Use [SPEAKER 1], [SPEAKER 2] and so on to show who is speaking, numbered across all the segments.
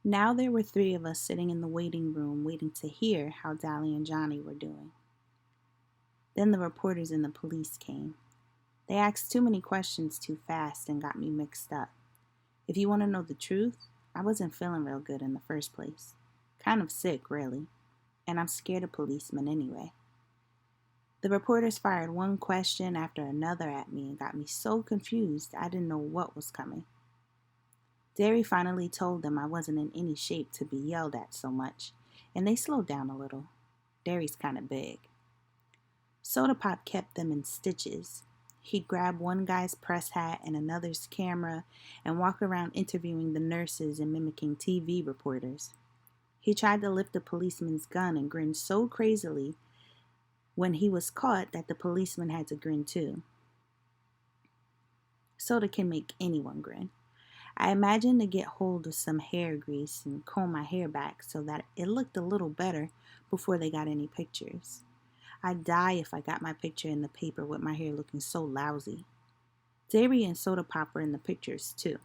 [SPEAKER 1] Now there were three of us sitting in the waiting room waiting to hear how Dally and Johnny were doing. Then the reporters and the police came. They asked too many questions too fast and got me mixed up. If you want to know the truth, I wasn't feeling real good in the first place. Kind of sick, really. And I'm scared of policemen anyway. The reporters fired one question after another at me and got me so confused I didn't know what was coming. Derry finally told them I wasn't in any shape to be yelled at so much, and they slowed down a little. Derry's kind of big. Soda Pop kept them in stitches. He'd grab one guy's press hat and another's camera and walk around interviewing the nurses and mimicking TV reporters. He tried to lift the policeman's gun and grinned so crazily when he was caught that the policeman had to grin too. Soda can make anyone grin. I imagined to get hold of some hair grease and comb my hair back so that it looked a little better before they got any pictures. I'd die if I got my picture in the paper with my hair looking so lousy. Derry and Soda Pop were in the pictures too.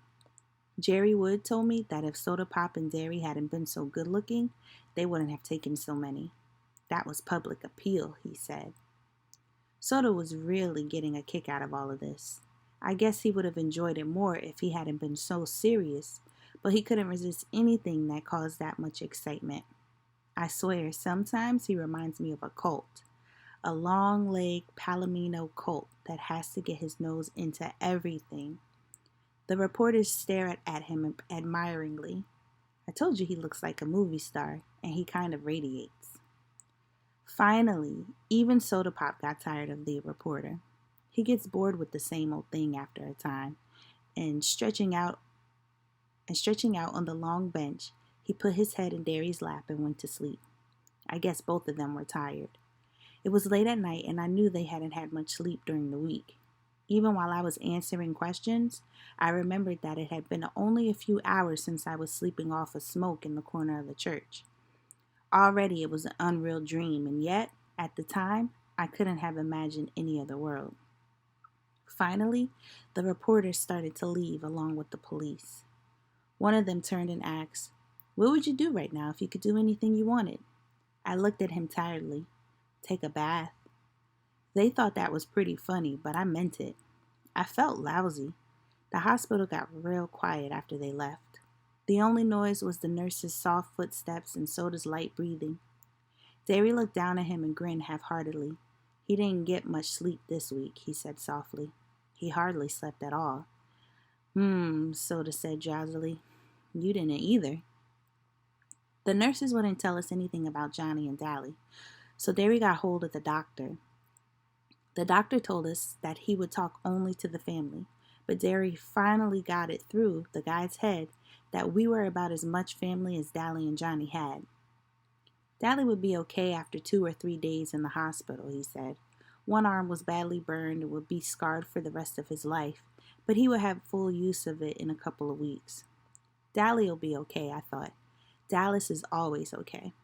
[SPEAKER 1] Jerry Wood told me that if Soda Pop and Derry hadn't been so good looking, they wouldn't have taken so many. That was public appeal, he said. Soda was really getting a kick out of all of this. I guess he would have enjoyed it more if he hadn't been so serious, but he couldn't resist anything that caused that much excitement. I swear, sometimes he reminds me of a colt. A long-legged Palomino colt that has to get his nose into everything. The reporters stare at him admiringly. I told you he looks like a movie star, and he kind of radiates. Finally, even Soda Pop got tired of the reporter. He gets bored with the same old thing after a time, and stretching out on the long bench, he put his head in Derry's lap and went to sleep. I guess both of them were tired. It was late at night, and I knew they hadn't had much sleep during the week. Even while I was answering questions, I remembered that it had been only a few hours since I was sleeping off a smoke in the corner of the church. Already it was an unreal dream, and yet, at the time, I couldn't have imagined any other world. Finally, the reporters started to leave along with the police. One of them turned and asked, "What would you do right now if you could do anything you wanted?" I looked at him tiredly. "Take a bath." They thought that was pretty funny, but I meant it. I felt lousy. The hospital got real quiet after they left. The only noise was the nurse's soft footsteps and Soda's light breathing. Derry looked down at him and grinned half-heartedly. "He didn't get much sleep this week," he said softly. "He hardly slept at all." Soda said drowsily. "You didn't either." The nurses wouldn't tell us anything about Johnny and Dally, so Derry got hold of the doctor. The doctor told us that he would talk only to the family, but Derry finally got it through the guy's head that we were about as much family as Dally and Johnny had. Dally would be okay after 2 or 3 days in the hospital, he said. One arm was badly burned and would be scarred for the rest of his life, but he would have full use of it in a couple of weeks. Dally'll be okay, I thought. Dallas is always okay.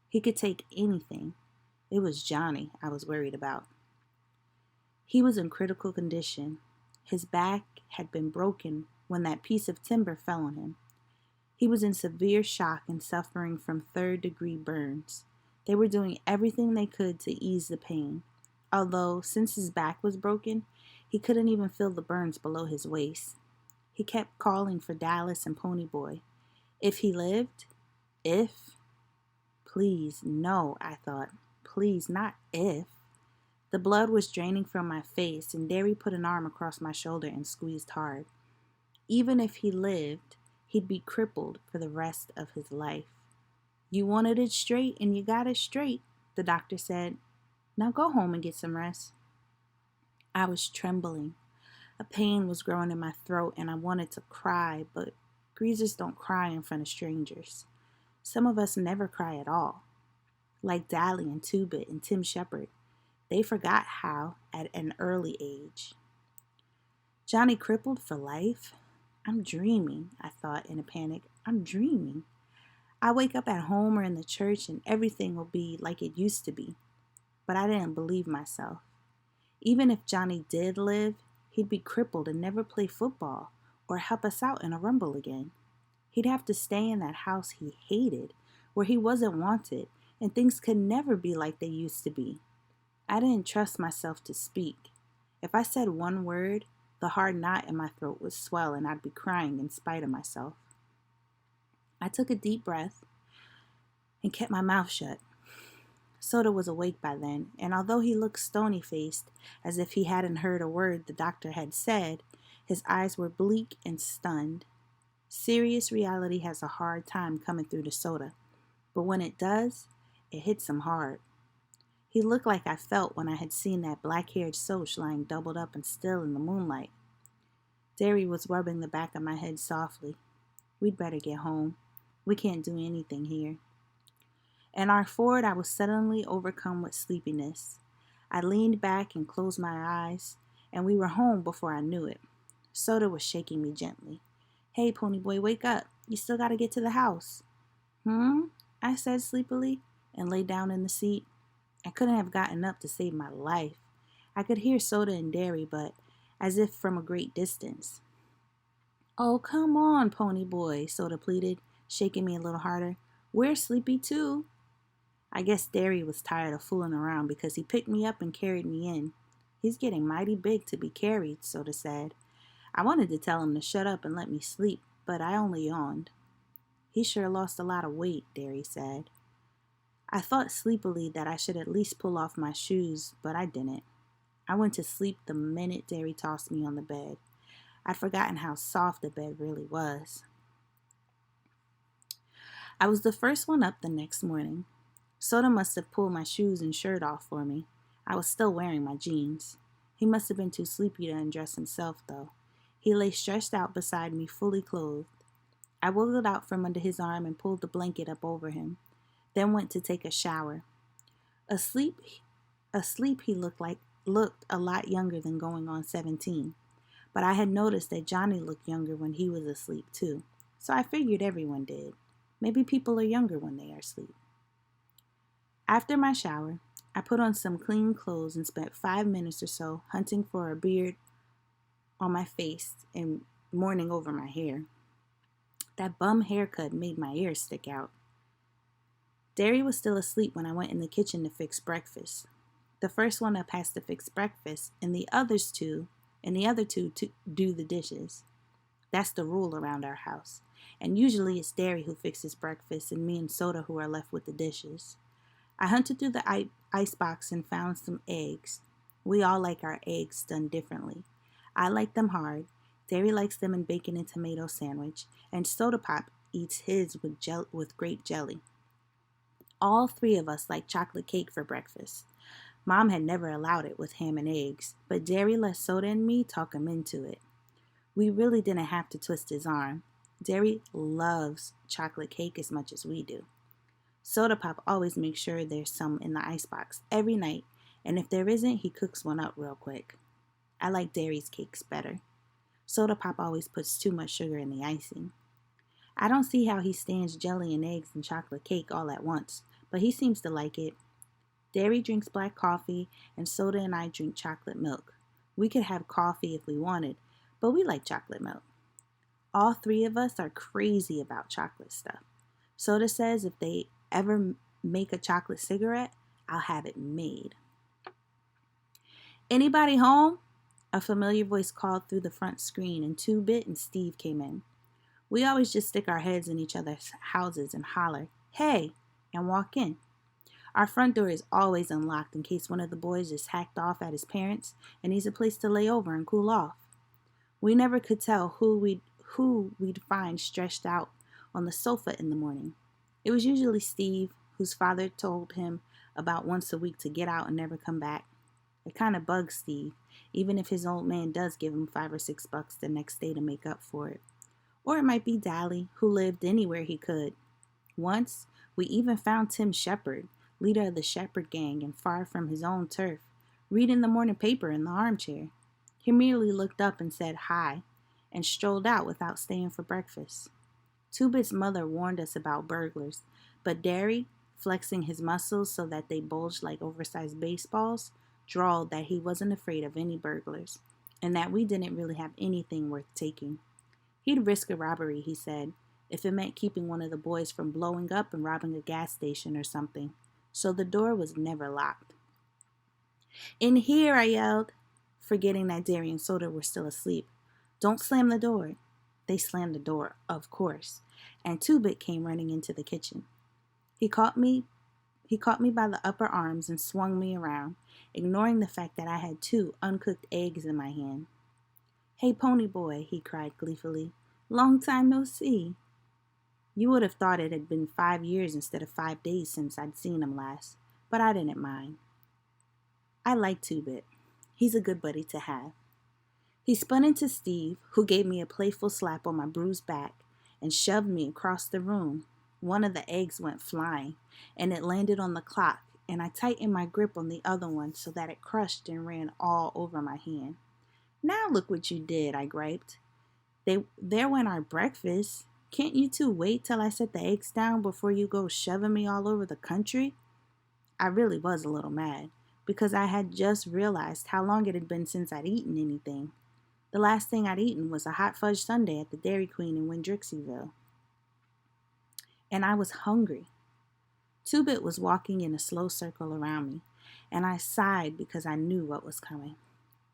[SPEAKER 1] He could take anything. It was Johnny I was worried about. He was in critical condition. His back had been broken when that piece of timber fell on him. He was in severe shock and suffering from third-degree burns. They were doing everything they could to ease the pain, although since his back was broken, he couldn't even feel the burns below his waist. He kept calling for Dallas and Ponyboy. If he lived? Please, no, I thought. Please, not if. The blood was draining from my face, and Derry put an arm across my shoulder and squeezed hard. Even if he lived, he'd be crippled for the rest of his life. "You wanted it straight, and you got it straight," the doctor said. "Now go home and get some rest." I was trembling. A pain was growing in my throat, and I wanted to cry, but greasers don't cry in front of strangers. Some of us never cry at all. Like Dally and Two-Bit and Tim Shepard. They forgot how at an early age. Johnny crippled for life? I'm dreaming, I thought in a panic. I'm dreaming. I wake up at home or in the church and everything will be like it used to be. But I didn't believe myself. Even if Johnny did live, he'd be crippled and never play football or help us out in a rumble again. He'd have to stay in that house he hated, where he wasn't wanted, and things could never be like they used to be. I didn't trust myself to speak. If I said one word, the hard knot in my throat would swell and I'd be crying in spite of myself. I took a deep breath and kept my mouth shut. Soda was awake by then, and although he looked stony-faced, as if he hadn't heard a word the doctor had said, his eyes were bleak and stunned. Serious reality has a hard time coming through to Soda, but when it does, it hits him hard. He looked like I felt when I had seen that black-haired Soch lying doubled up and still in the moonlight. Derry was rubbing the back of my head softly. We'd better get home. We can't do anything here. In our Ford, I was suddenly overcome with sleepiness. I leaned back and closed my eyes, and we were home before I knew it. Soda was shaking me gently. "Hey, pony boy, wake up. You still gotta get to the house." I said sleepily, and lay down in the seat. I couldn't have gotten up to save my life. I could hear Soda and Derry, but as if from a great distance. "Oh, come on, pony boy," Soda pleaded, shaking me a little harder. "We're sleepy too." I guess Derry was tired of fooling around because he picked me up and carried me in. "He's getting mighty big to be carried," Soda said. I wanted to tell him to shut up and let me sleep, but I only yawned. "He sure lost a lot of weight," Derry said. I thought sleepily that I should at least pull off my shoes, but I didn't. I went to sleep the minute Derry tossed me on the bed. I'd forgotten how soft the bed really was. I was the first one up the next morning. Soda must have pulled my shoes and shirt off for me. I was still wearing my jeans. He must have been too sleepy to undress himself, though. He lay stretched out beside me, fully clothed. I wiggled out from under his arm and pulled the blanket up over him, then went to take a shower. Asleep he looked a lot younger than going on 17. But I had noticed that Johnny looked younger when he was asleep, too. So I figured everyone did. Maybe people are younger when they are asleep. After my shower, I put on some clean clothes and spent 5 minutes or so hunting for a beard on my face and mourning over my hair. That bum haircut made my ears stick out. Derry was still asleep when I went in the kitchen to fix breakfast. The first one up has to fix breakfast, and the other two to do the dishes. That's the rule around our house. And usually it's Derry who fixes breakfast and me and Soda who are left with the dishes. I hunted through the icebox and found some eggs. We all like our eggs done differently. I like them hard. Derry likes them in bacon and tomato sandwich, and Soda Pop eats his with grape jelly. All three of us like chocolate cake for breakfast. Mom had never allowed it with ham and eggs, but Derry let Soda and me talk him into it. We really didn't have to twist his arm. Derry loves chocolate cake as much as we do. Soda Pop always makes sure there's some in the icebox every night, and if there isn't, he cooks one up real quick. I like Derry's cakes better. Soda Pop always puts too much sugar in the icing. I don't see how he stands jelly and eggs and chocolate cake all at once, but he seems to like it. Derry drinks black coffee, and Soda and I drink chocolate milk. We could have coffee if we wanted, but we like chocolate milk. All three of us are crazy about chocolate stuff. Soda says if they ever make a chocolate cigarette, I'll have it made. "Anybody home?" A familiar voice called through the front screen, and 2-Bit and Steve came in. We always just stick our heads in each other's houses and holler, "Hey," and walk in. Our front door is always unlocked in case one of the boys is hacked off at his parents' and needs a place to lay over and cool off. We never could tell who we'd find stretched out on the sofa in the morning. It was usually Steve, whose father told him about once a week to get out and never come back. It kind of bugs Steve, even if his old man does give him $5 or $6 the next day to make up for it. Or it might be Dally, who lived anywhere he could. Once, we even found Tim Shepard, leader of the Shepherd Gang and far from his own turf, reading the morning paper in the armchair. He merely looked up and said hi, and strolled out without staying for breakfast. 2-Bit's mother warned us about burglars, but Derry, flexing his muscles so that they bulged like oversized baseballs, drawled that he wasn't afraid of any burglars, and that we didn't really have anything worth taking. He'd risk a robbery, he said, if it meant keeping one of the boys from blowing up and robbing a gas station or something. So the door was never locked. "In here," I yelled, forgetting that Derry and Soda were still asleep. "Don't slam the door." They slammed the door, of course, and Two-Bit came running into the kitchen. He caught me by the upper arms and swung me around, ignoring the fact that I had 2 uncooked eggs in my hand. "Hey, Pony Boy," he cried gleefully. "Long time no see." You would have thought it had been 5 years instead of 5 days since I'd seen him last, but I didn't mind. I like Two-Bit. He's a good buddy to have. He spun into Steve, who gave me a playful slap on my bruised back and shoved me across the room. One of the eggs went flying, and it landed on the clock, and I tightened my grip on the other one so that it crushed and ran all over my hand. "Now look what you did," I griped. There went our breakfast. Can't you 2 wait till I set the eggs down before you go shoving me all over the country?" I really was a little mad, because I had just realized how long it had been since I'd eaten anything. The last thing I'd eaten was a hot fudge sundae at the Dairy Queen in Winn-Dixie's. And I was hungry. Two-Bit was walking in a slow circle around me, and I sighed because I knew what was coming.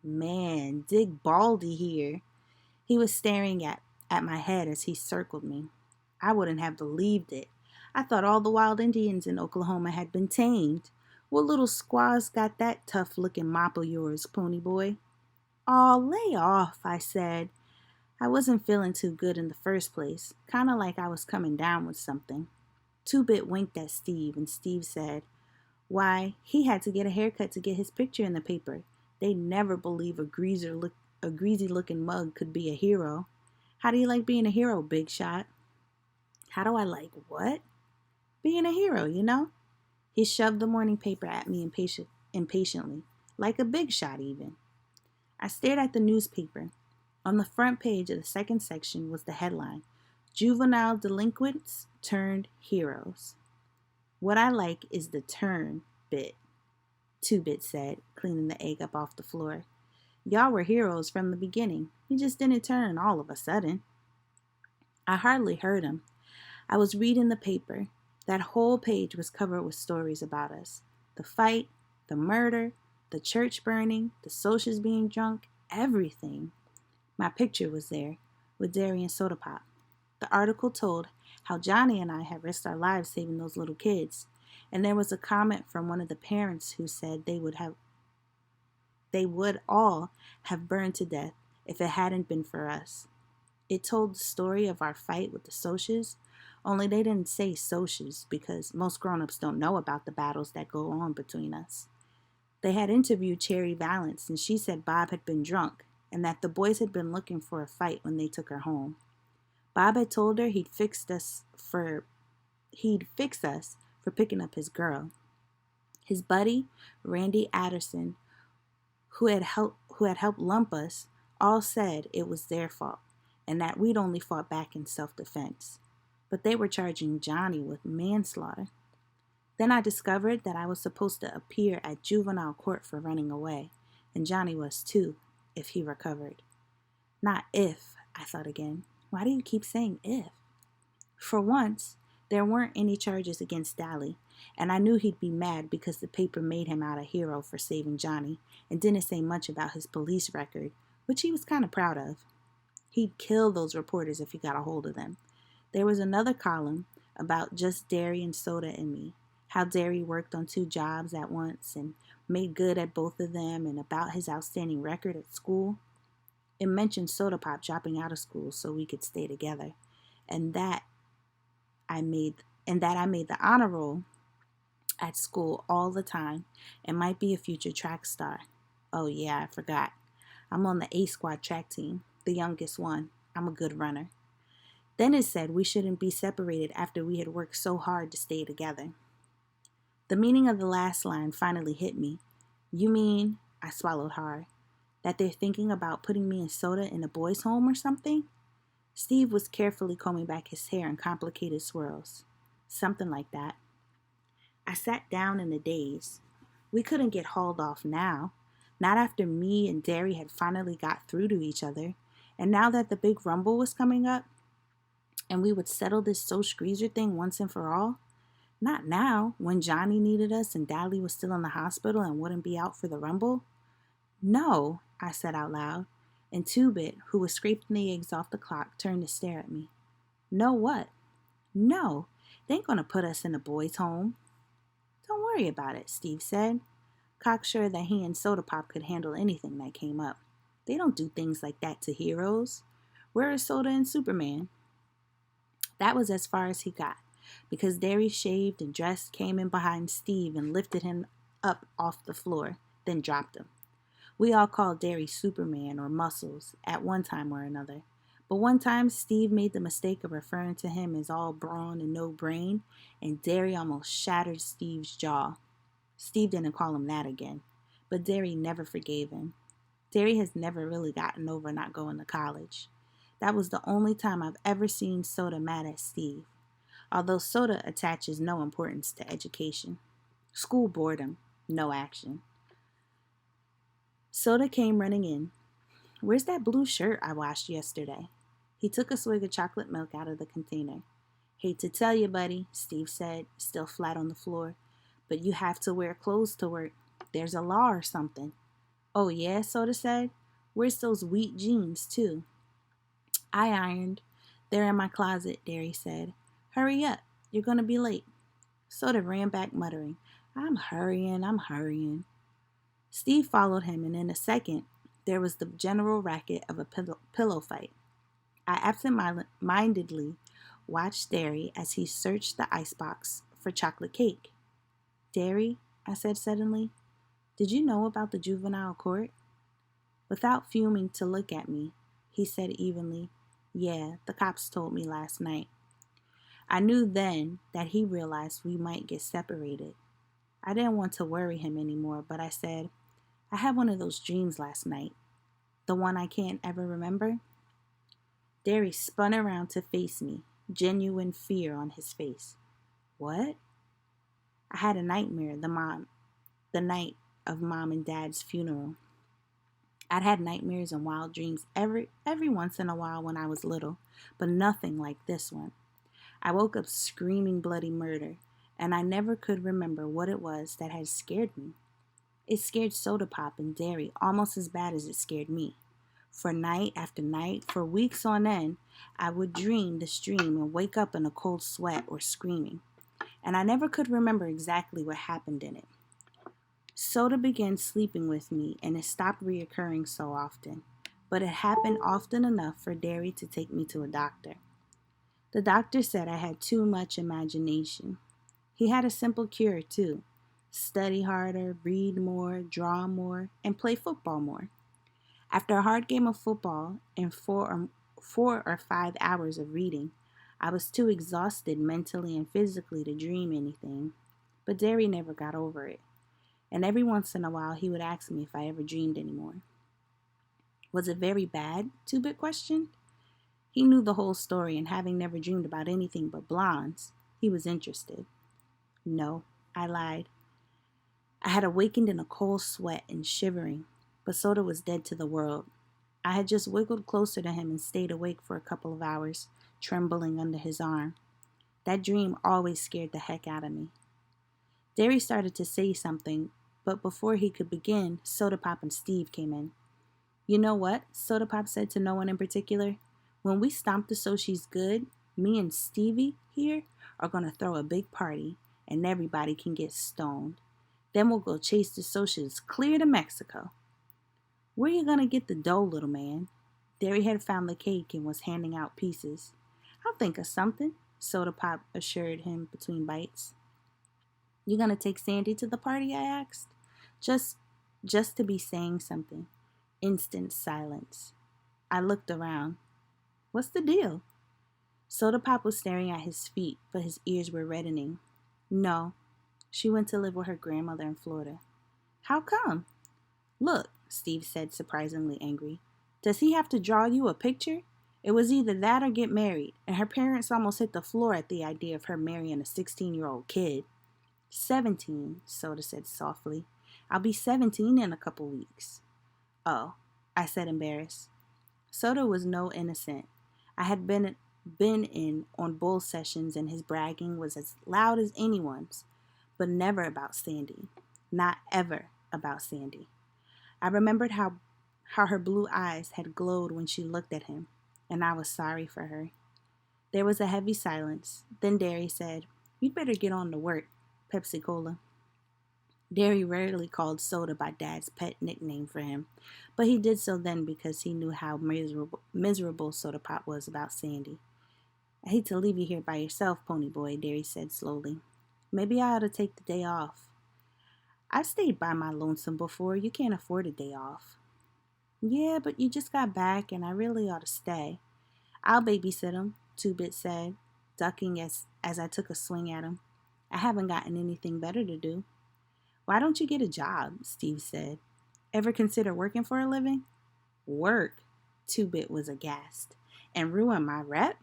[SPEAKER 1] "Man, dig Baldy here." He was staring at my head as he circled me. I wouldn't have believed it. I thought all the wild Indians in Oklahoma had been tamed. "What little squaw's got that tough-looking mop of yours, Pony Boy?" "Aw, lay off," I said. I wasn't feeling too good in the first place, kind of like I was coming down with something. Two-Bit winked at Steve, and Steve said, "Why, he had to get a haircut to get his picture in the paper. They'd never believe a greasy-looking mug could be a hero. How do you like being a hero, Big Shot?" "How do I like what?" "Being a hero, you know." He shoved the morning paper at me impatiently, like a big shot even. I stared at the newspaper. On the front page of the second section was the headline, "Juvenile Delinquents Turned Heroes." "What I like is the turn bit," Two-Bit said, cleaning the egg up off the floor. "Y'all were heroes from the beginning. You just didn't turn all of a sudden." I hardly heard him. I was reading the paper. That whole page was covered with stories about us. The fight, the murder, the church burning, the socials being drunk, everything. My picture was there, with Derry and Soda Pop. The article told how Johnny and I had risked our lives saving those little kids, and there was a comment from one of the parents who said they would all have burned to death if it hadn't been for us. It told the story of our fight with the socials, only they didn't say socials because most grown-ups don't know about the battles that go on between us. They had interviewed Cherry Valance, and she said Bob had been drunk and that the boys had been looking for a fight when they took her home. Bob had told her he'd fix us for picking up his girl. His buddy, Randy Adderson, who had helped lump us, all said it was their fault and that we'd only fought back in self-defense. But they were charging Johnny with manslaughter. Then I discovered that I was supposed to appear at juvenile court for running away, and Johnny was too, if he recovered. Not if, I thought again. Why do you keep saying if? For once, there weren't any charges against Dally, and I knew he'd be mad because the paper made him out a hero for saving Johnny and didn't say much about his police record, which he was kind of proud of. He'd kill those reporters if he got a hold of them. There was another column about just Derry and Soda and me, how Derry worked on 2 jobs at once and made good at both of them, and about his outstanding record at school. It mentioned Soda Pop dropping out of school so we could stay together, and that I made the honor roll at school all the time and might be a future track star. Oh yeah, I forgot. I'm on the A squad track team, the youngest one. I'm a good runner. Then it said we shouldn't be separated after we had worked so hard to stay together. The meaning of the last line finally hit me. "You mean," I swallowed hard, "that they're thinking about putting me and Soda in a boys' home or something?" Steve was carefully combing back his hair in complicated swirls. "Something like that." I sat down in a daze. We couldn't get hauled off now, not after me and Derry had finally got through to each other, and now that the big rumble was coming up. and we would settle this social greaser thing once and for all? Not now, when Johnny needed us and Dally was still in the hospital and wouldn't be out for the rumble. No, I said out loud, and Two-Bit, who was scraping the eggs off the clock, turned to stare at me. No what? No, they ain't gonna put us in a boys' home. Don't worry about it, Steve said, cocksure that he and Soda Pop could handle anything that came up. They don't do things like that to heroes. Where is Soda and Superman? That was as far as he got, because Derry shaved and dressed, came in behind Steve and lifted him up off the floor, then dropped him. We all called Derry Superman or Muscles at one time or another. But one time Steve made the mistake of referring to him as all brawn and no brain, and Derry almost shattered Steve's jaw. Steve didn't call him that again, but Derry never forgave him. Derry has never really gotten over not going to college. That was the only time I've ever seen Soda mad at Steve, although Soda attaches no importance to education. School boredom, no action. Soda came running in. Where's that blue shirt I washed yesterday? He took a swig of chocolate milk out of the container. Hate to tell you, buddy, Steve said, still flat on the floor, but you have to wear clothes to work. There's a law or something. Oh yeah, Soda said. Where's those wheat jeans, too? I ironed. They're in my closet, Derry said. Hurry up, you're going to be late. Soda ran back muttering, I'm hurrying. Steve followed him, and in a second, there was the general racket of a pillow fight. I absent-mindedly watched Derry as he searched the icebox for chocolate cake. Derry, I said suddenly, did you know about the juvenile court? Without fuming to look at me, he said evenly, yeah, the cops told me last night. I knew then that he realized we might get separated. I didn't want to worry him anymore, but I said, I had one of those dreams last night. The one I can't ever remember. Derry spun around to face me, genuine fear on his face. What? I had a nightmare the night of Mom and Dad's funeral. I'd had nightmares and wild dreams every once in a while when I was little, but nothing like this one. I woke up screaming bloody murder, and I never could remember what it was that had scared me. It scared Soda Pop and Derry almost as bad as it scared me. For night after night, for weeks on end, I would dream this dream and wake up in a cold sweat or screaming, and I never could remember exactly what happened in it. Soda began sleeping with me, and it stopped reoccurring so often, but it happened often enough for Derry to take me to a doctor. The doctor said I had too much imagination. He had a simple cure, too. Study harder, read more, draw more, and play football more. After a hard game of football and 4 or 5 hours of reading, I was too exhausted mentally and physically to dream anything, but Derry never got over it, and every once in a while he would ask me if I ever dreamed anymore. Was it very bad? Two-Bit questioned. He knew the whole story, and having never dreamed about anything but blondes, he was interested. No, I lied. I had awakened in a cold sweat and shivering, but Soda was dead to the world. I had just wiggled closer to him and stayed awake for a couple of hours, trembling under his arm. That dream always scared the heck out of me. Derry started to say something, but before he could begin, Soda Pop and Steve came in. You know what? Soda Pop said to no one in particular. When we stomp the So She's Good, me and Stevie here are going to throw a big party, and everybody can get stoned. Then we'll go chase the socials clear to Mexico. Where you going to get the dough, little man? Derry had found the cake and was handing out pieces. I'll think of something, Soda Pop assured him between bites. You going to take Sandy to the party, I asked. Just to be saying something. Instant silence. I looked around. What's the deal? Soda Pop was staring at his feet, but his ears were reddening. No, she went to live with her grandmother in Florida. How come? Look, Steve said, surprisingly angry. Does he have to draw you a picture? It was either that or get married, and her parents almost hit the floor at the idea of her marrying a 16-year-old kid. 17, Soda said softly. I'll be 17 in a couple weeks. Oh, I said, embarrassed. Soda was no innocent. I had been been in on bull sessions, and his bragging was as loud as anyone's, but never about Sandy. Not ever about Sandy. I remembered how her blue eyes had glowed when she looked at him, and I was sorry for her. There was a heavy silence. Then Derry said, "You'd better get on to work, Pepsi Cola." Derry rarely called soda by Dad's pet nickname for him, but he did so then because he knew how miserable Soda Pop was about Sandy. "I hate to leave you here by yourself, Pony Boy," Derry said slowly. "Maybe I ought to take the day off." "I've stayed by my lonesome before. You can't afford a day off." "Yeah, but you just got back, and I really ought to stay." "I'll babysit him," Two-Bit said, ducking as I took a swing at him. "I haven't gotten anything better to do." "Why don't you get a job?" Steve said. "Ever consider working for a living?" "Work?" Two-Bit was aghast. "And ruin my rep?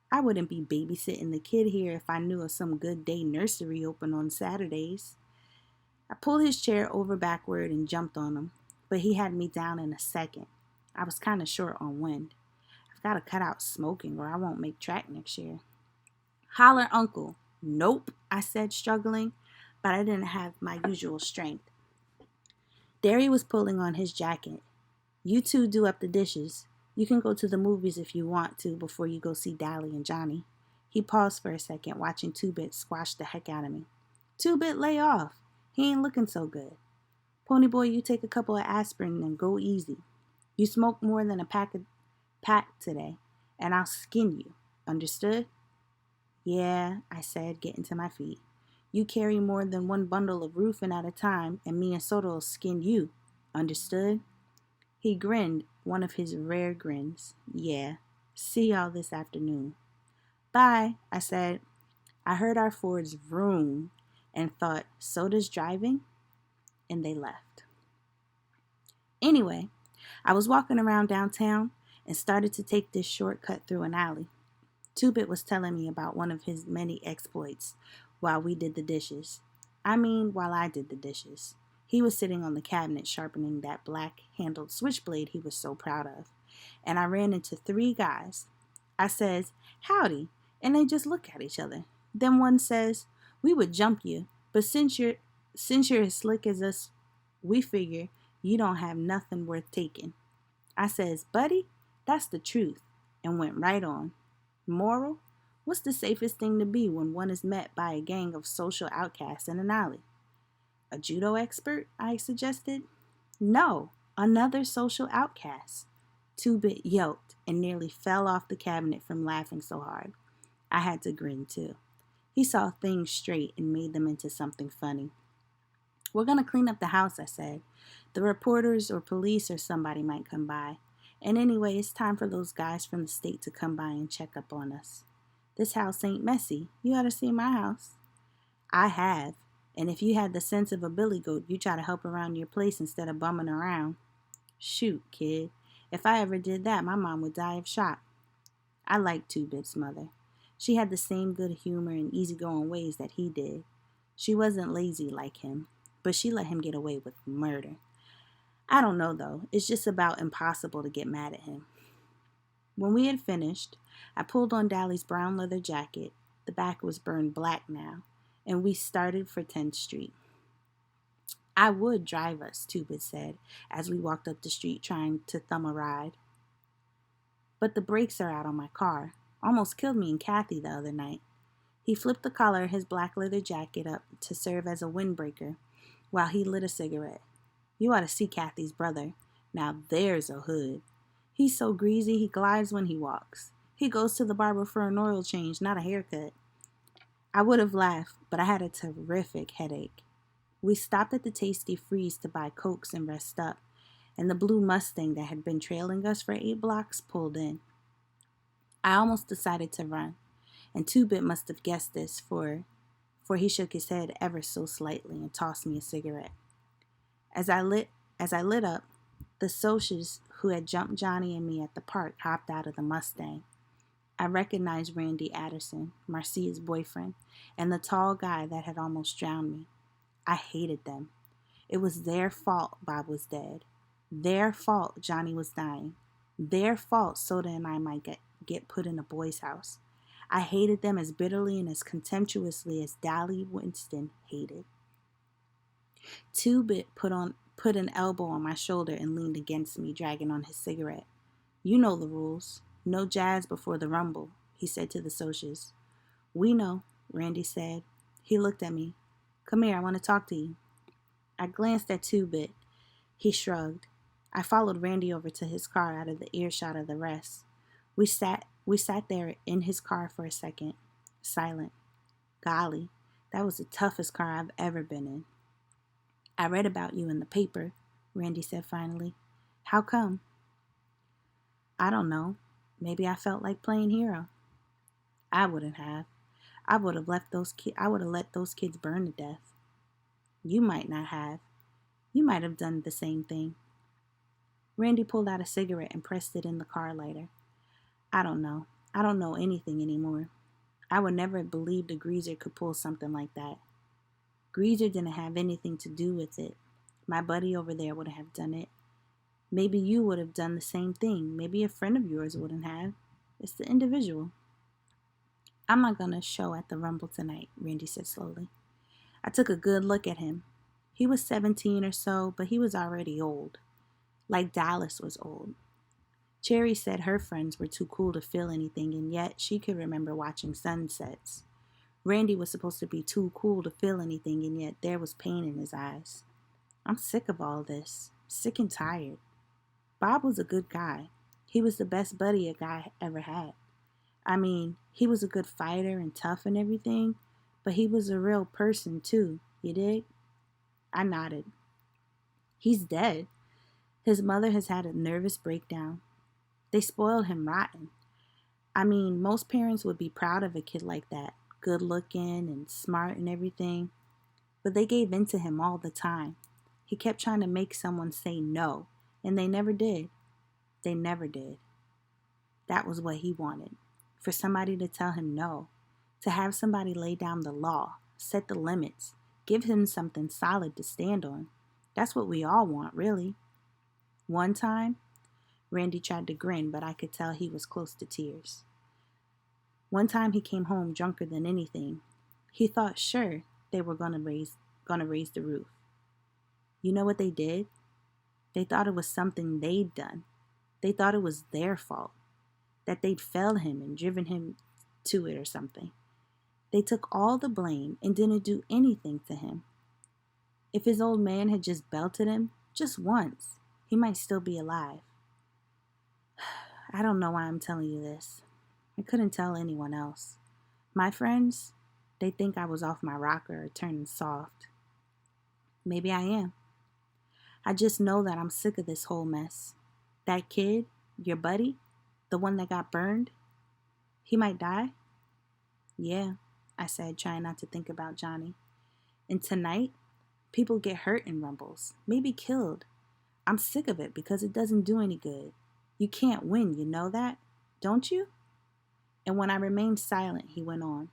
[SPEAKER 1] I wouldn't be babysitting the kid here if I knew of some good day nursery open on Saturdays." I pulled his chair over backward and jumped on him, but he had me down in a second. I was kind of short on wind. "I've got to cut out smoking or I won't make track next year." "Holler, Uncle." "Nope," I said, struggling, but I didn't have my usual strength. Derry was pulling on his jacket. "You two do up the dishes. You can go to the movies if you want to before you go see Dally and Johnny." He paused for a second, watching Two-Bit squash the heck out of me. "Two-Bit, lay off. He ain't looking so good. Pony Boy, you take a couple of aspirin and go easy. You smoke more than a pack today, and I'll skin you. Understood?" "Yeah," I said, getting to my feet. "You carry more than one bundle of roofing at a time, and me and Sota'll skin you. Understood?" He grinned, one of his rare grins. "Yeah. See y'all this afternoon." "Bye," I said. I heard our Fords vroom and thought, "Soda's driving?" And they left. Anyway, I was walking around downtown and started to take this shortcut through an alley. Two-Bit was telling me about one of his many exploits while we did the dishes. While I did the dishes. He was sitting on the cabinet sharpening that black-handled switchblade he was so proud of. And I ran into 3 guys. I says, "Howdy," and they just look at each other. Then one says, "We would jump you, but since you're as slick as us, we figure you don't have nothing worth taking." I says, "Buddy, that's the truth," and went right on. Moral? What's the safest thing to be when one is met by a gang of social outcasts in an alley? "A judo expert?" I suggested. "No, another social outcast." Two-Bit yelped and nearly fell off the cabinet from laughing so hard. I had to grin too. He saw things straight and made them into something funny. "We're going to clean up the house," I said. "The reporters or police or somebody might come by. And anyway, it's time for those guys from the state to come by and check up on us. This house ain't messy. You ought to see my house." "I have. And if you had the sense of a billy goat, you'd try to help around your place instead of bumming around." "Shoot, kid. If I ever did that, my mom would die of shock." I liked Two-Bit's mother. She had the same good humor and easygoing ways that he did. She wasn't lazy like him, but she let him get away with murder. I don't know, though. It's just about impossible to get mad at him. When we had finished, I pulled on Dally's brown leather jacket. The back was burned black now, and we started for 10th Street. "I would drive us," Two-Bit said, as we walked up the street trying to thumb a ride. "But the brakes are out on my car. Almost killed me and Kathy the other night." He flipped the collar of his black leather jacket up to serve as a windbreaker while he lit a cigarette. "You ought to see Kathy's brother. Now there's a hood. He's so greasy he glides when he walks. He goes to the barber for an oil change, not a haircut." I would have laughed, but I had a terrific headache. We stopped at the Tasty Freeze to buy Cokes and rest up, and the blue Mustang that had been trailing us for 8 blocks pulled in. I almost decided to run, and Two-Bit must have guessed this, for he shook his head ever so slightly and tossed me a cigarette. As I lit up, the Socs who had jumped Johnny and me at the park hopped out of the Mustang. I recognized Randy Addison, Marcia's boyfriend, and the tall guy that had almost drowned me. I hated them. It was their fault Bob was dead. Their fault Johnny was dying. Their fault Soda and I might get put in a boy's house. I hated them as bitterly and as contemptuously as Dally Winston hated. Two-Bit put an elbow on my shoulder and leaned against me, dragging on his cigarette. You know the rules. No jazz before the rumble, he said to the Socias. We know, Randy said. He looked at me. Come here, I want to talk to you. I glanced at Two-Bit. He shrugged. I followed Randy over to his car out of the earshot of the rest. We sat there in his car for a second, silent. Golly, that was the toughest car I've ever been in. I read about you in the paper, Randy said finally. How come? I don't know. Maybe I felt like playing hero. I wouldn't have. I would have let those kids burn to death. You might not have. You might have done the same thing. Randy pulled out a cigarette and pressed it in the car lighter. I don't know. I don't know anything anymore. I would never have believed a greaser could pull something like that. Greaser didn't have anything to do with it. My buddy over there would have done it. Maybe you would have done the same thing. Maybe a friend of yours wouldn't have. It's the individual. I'm not going to show at the Rumble tonight, Randy said slowly. I took a good look at him. He was 17 or so, but he was already old. Like Dallas was old. Cherry said her friends were too cool to feel anything, and yet she could remember watching sunsets. Randy was supposed to be too cool to feel anything, and yet there was pain in his eyes. I'm sick of all this. Sick and tired. Bob was a good guy. He was the best buddy a guy ever had. I mean, he was a good fighter and tough and everything, but he was a real person too, you dig? I nodded. He's dead. His mother has had a nervous breakdown. They spoiled him rotten. I mean, most parents would be proud of a kid like that, good looking and smart and everything, but they gave in to him all the time. He kept trying to make someone say no, and they never did. They never did. That was what he wanted, for somebody to tell him no, to have somebody lay down the law, set the limits, give him something solid to stand on. That's what we all want, really. One time, Randy tried to grin, but I could tell he was close to tears. One time he came home drunker than anything. He thought sure they were gonna raise the roof. You know what they did? They thought it was something they'd done. They thought it was their fault, that they'd failed him and driven him to it or something. They took all the blame and didn't do anything to him. If his old man had just belted him, just once, he might still be alive. I don't know why I'm telling you this. I couldn't tell anyone else. My friends, they think I was off my rocker or turning soft. Maybe I am. I just know that I'm sick of this whole mess. That kid, your buddy, the one that got burned, he might die? Yeah, I said, trying not to think about Johnny. And tonight, people get hurt in rumbles, maybe killed. I'm sick of it because it doesn't do any good. You can't win, you know that? Don't you? And when I remained silent, he went on.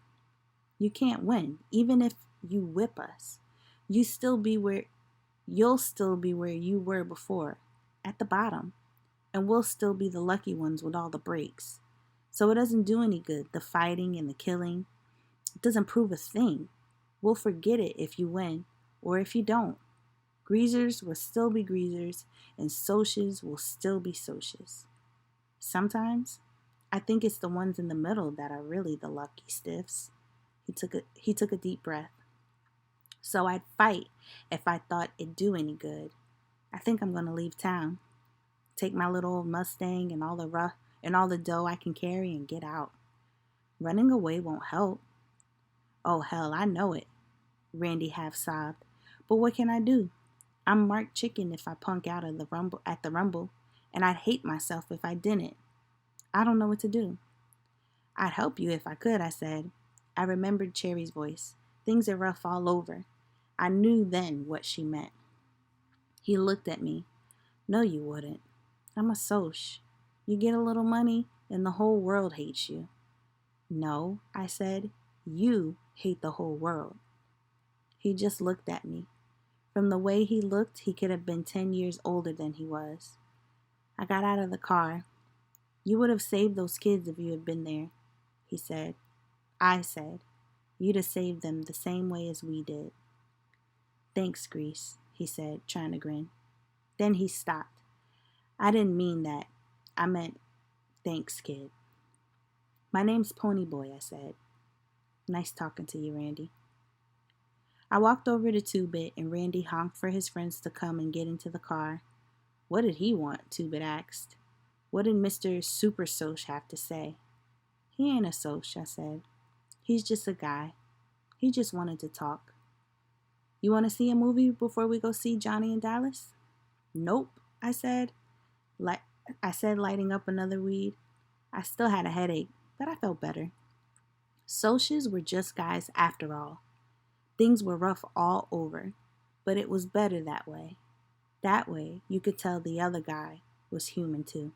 [SPEAKER 1] You can't win, even if you whip us. You'll still be where you were before, at the bottom. And we'll still be the lucky ones with all the breaks. So it doesn't do any good, the fighting and the killing. It doesn't prove a thing. We'll forget it if you win, or if you don't. Greasers will still be greasers, and Socias will still be Socias. Sometimes, I think it's the ones in the middle that are really the lucky stiffs. He took a deep breath. So I'd fight if I thought it'd do any good. I think I'm going to leave town. Take my little old Mustang and all the dough I can carry and get out. Running away won't help. Oh hell, I know it, Randy half sobbed. But what can I do? I'm marked chicken if I punk out of the rumble, and I'd hate myself if I didn't. I don't know what to do. I'd help you if I could, I said. I remembered Cherry's voice. Things are rough all over. I knew then what she meant. He looked at me. No, you wouldn't. I'm a soch. You get a little money, and the whole world hates you. No, I said. You hate the whole world. He just looked at me. From the way he looked, he could have been 10 years older than he was. I got out of the car. You would have saved those kids if you had been there, he said. I said, you'd have saved them the same way as we did. Thanks, Grease, he said, trying to grin. Then he stopped. I didn't mean that. I meant, thanks, kid. My name's Ponyboy, I said. Nice talking to you, Randy. I walked over to Two-Bit and Randy honked for his friends to come and get into the car. What did he want? Two-Bit asked. What did Mr. Super Soch have to say? He ain't a Soch, I said. He's just a guy. He just wanted to talk. You want to see a movie before we go see Johnny in Dallas? Nope, I said. Lighting up another weed. I still had a headache, but I felt better. Soches were just guys after all. Things were rough all over, but it was better that way. That way, you could tell the other guy was human too.